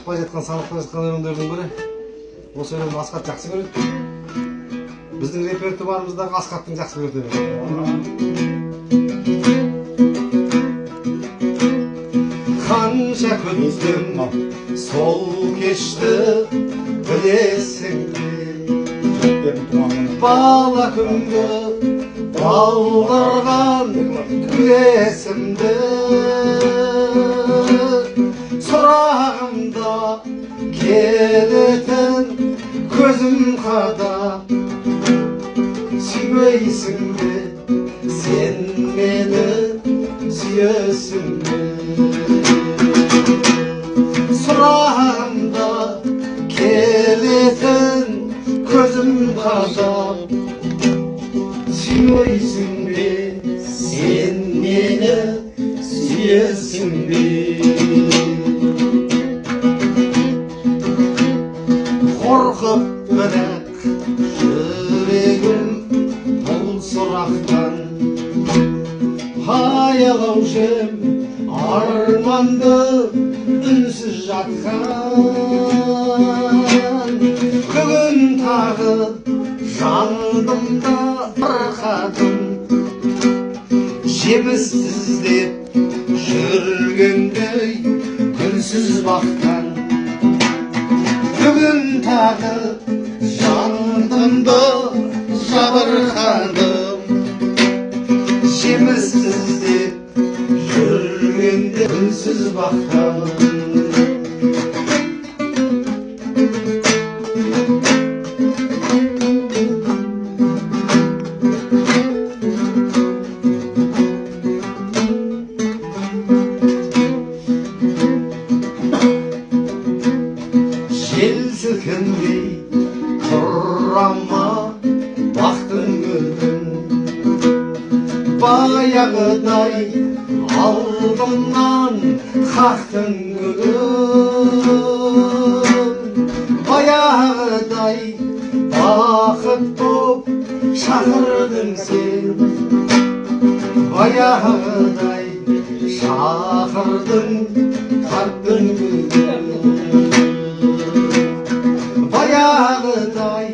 шықпай жатқан, санатпай жатқан өлеңдердің бірі. Осы өлеңді Асқат жақсы көреді. Біздің репертуарымыздағы Асқаттың жақсы көреді. Қанша күттім сол кешті білесің бе, бала күнгі балдырған күресімді, сұрағымда келетін көзім қадап, сүймейсің бе сен мені, сүйесің бе? Сұрағымда келетін көзім қадап, сүймейсің бе сен мені, сүйесің бе? Қорқып бірақ жүрегім бұл сұрақтан, аялау жем арманды үнсіз жатқан. Бүгін тағы жандым да ырқадым, жеміс іздеп жүргендей күнсіз бақтан. Бүгін тағы жандым да жабырқадым, жеміс іздеп жүргенде үнсіз бақтан. Жел сілкінбей тұрама бақтың гүлін, баяғыдай алдымнан қақтың гүлін. Баяғыдай бақыт боп шақырдың сен, баяғыдай шақырдың тарттың гүлін. Баяғыдай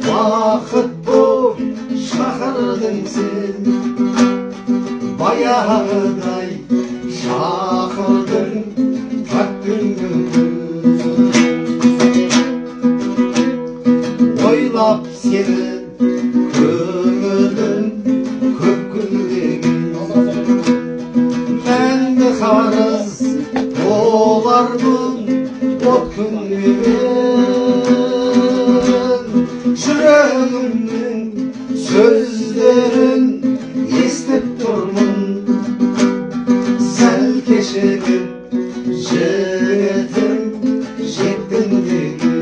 бақыт боп шақырдың сен, баяғыдай шақырдың тарттың гүлін. Ойлап сені көңілім көп гүлдеген, мәңгі қарыз болармын от күнменен. Жүрегімнің сөздерін естіп тұрмын, сәл кешігіп жігітім жеттің деген.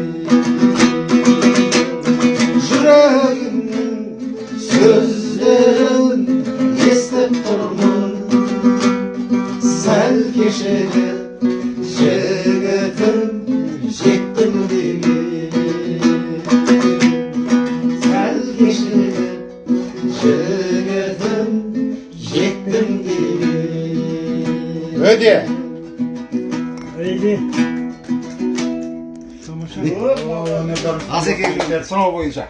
Жүрегімнің сөздерін естіп тұрмын, сәл кешігіп жігітім жеттің деген. Сәл кешігіп жігітім жеттің деген. Öde. Öyle. Tamam. Asek ekler Sınava boyunca.